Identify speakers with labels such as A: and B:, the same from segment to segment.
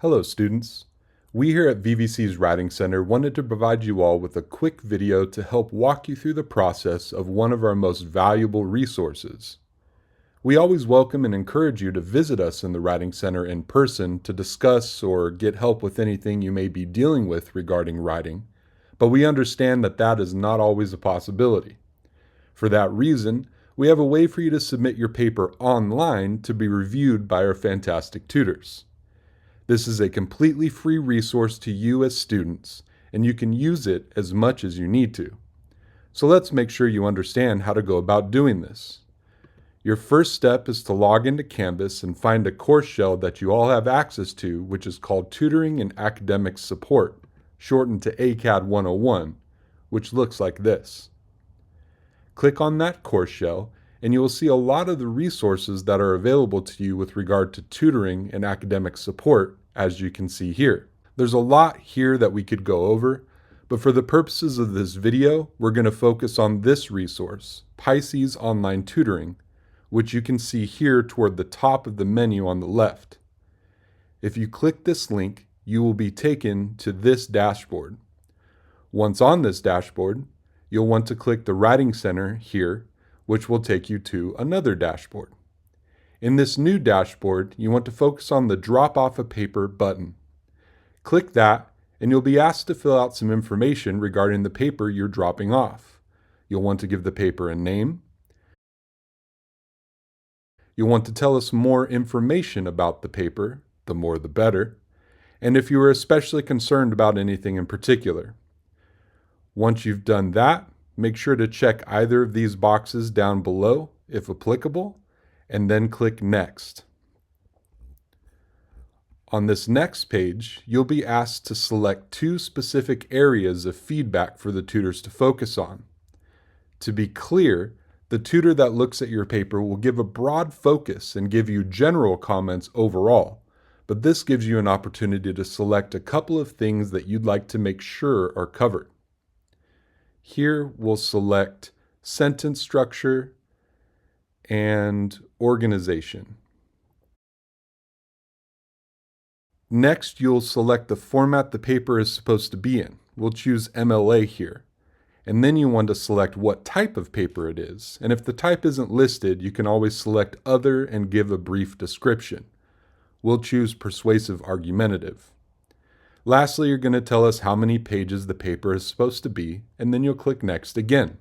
A: Hello students. We here at VVC's Writing Center wanted to provide you all with a quick video to help walk you through the process of one of our most valuable resources. We always welcome and encourage you to visit us in the Writing Center in person to discuss or get help with anything you may be dealing with regarding writing, but we understand that that is not always a possibility. For that reason, we have a way for you to submit your paper online to be reviewed by our fantastic tutors. This is a completely free resource to you as students, and you can use it as much as you need to. So let's make sure you understand how to go about doing this. Your first step is to log into Canvas and find a course shell that you all have access to, which is called Tutoring and Academic Support, shortened to ACAD 101, which looks like this. Click on that course shell, and you will see a lot of the resources that are available to you with regard to tutoring and academic support, as you can see here. There's a lot here that we could go over, but for the purposes of this video, we're going to focus on this resource, Pisces Online Tutoring, which you can see here toward the top of the menu on the left. If you click this link, you will be taken to this dashboard. Once on this dashboard, you'll want to click the Writing Center here, which will take you to another dashboard. In this new dashboard, you want to focus on the Drop Off a Paper button. Click that, and you'll be asked to fill out some information regarding the paper you're dropping off. You'll want to give the paper a name. You'll want to tell us more information about the paper, the more the better, and if you are especially concerned about anything in particular. Once you've done that, make sure to check either of these boxes down below, if applicable, and then click Next. On this next page, you'll be asked to select two specific areas of feedback for the tutors to focus on. To be clear, the tutor that looks at your paper will give a broad focus and give you general comments overall, but this gives you an opportunity to select a couple of things that you'd like to make sure are covered. Here we'll select sentence structure and organization. Next, you'll select the format the paper is supposed to be in. We'll choose MLA here. And then you want to select what type of paper it is. And if the type isn't listed, you can always select Other and give a brief description. We'll choose Persuasive Argumentative. Lastly, you're going to tell us how many pages the paper is supposed to be, and then you'll click Next again.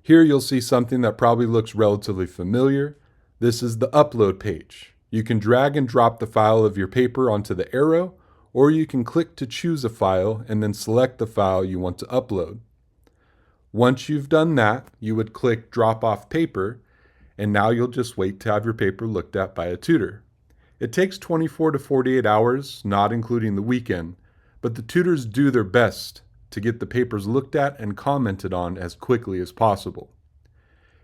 A: Here you'll see something that probably looks relatively familiar. This is the upload page. You can drag and drop the file of your paper onto the arrow, or you can click to choose a file and then select the file you want to upload. Once you've done that, you would click Drop Off Paper, and now you'll just wait to have your paper looked at by a tutor. It takes 24 to 48 hours, not including the weekend, but the tutors do their best to get the papers looked at and commented on as quickly as possible.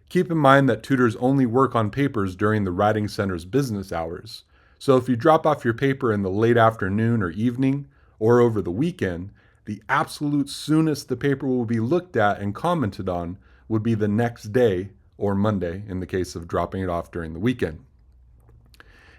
A: Keep in mind that tutors only work on papers during the Writing Center's business hours, so if you drop off your paper in the late afternoon or evening, or over the weekend, the absolute soonest the paper will be looked at and commented on would be the next day, or Monday in the case of dropping it off during the weekend.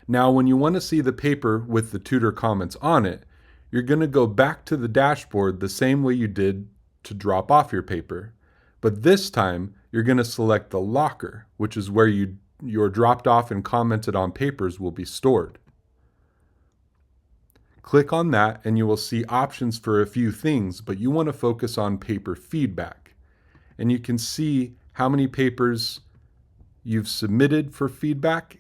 A: Now, when you want to see the paper with the tutor comments on it, you're going to go back to the dashboard the same way you did to drop off your paper. But this time, you're going to select the locker, which is where your dropped off and commented on papers will be stored. Click on that and you will see options for a few things, but you want to focus on paper feedback. And you can see how many papers you've submitted for feedback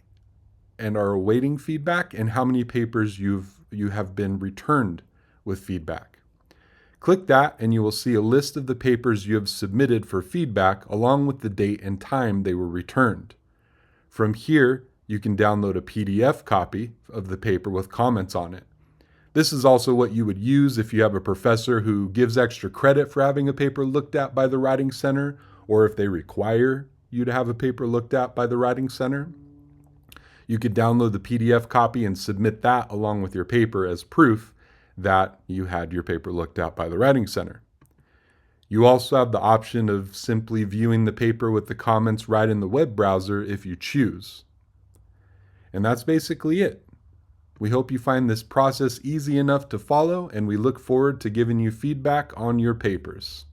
A: and are awaiting feedback, and how many papers you have been returned with feedback. Click that and you will see a list of the papers you have submitted for feedback along with the date and time they were returned. From here, you can download a PDF copy of the paper with comments on it. This is also what you would use if you have a professor who gives extra credit for having a paper looked at by the Writing Center, or if they require you to have a paper looked at by the Writing Center. You could download the PDF copy and submit that along with your paper as proof that you had your paper looked at by the Writing Center. You also have the option of simply viewing the paper with the comments right in the web browser if you choose. And that's basically it. We hope you find this process easy enough to follow, and we look forward to giving you feedback on your papers.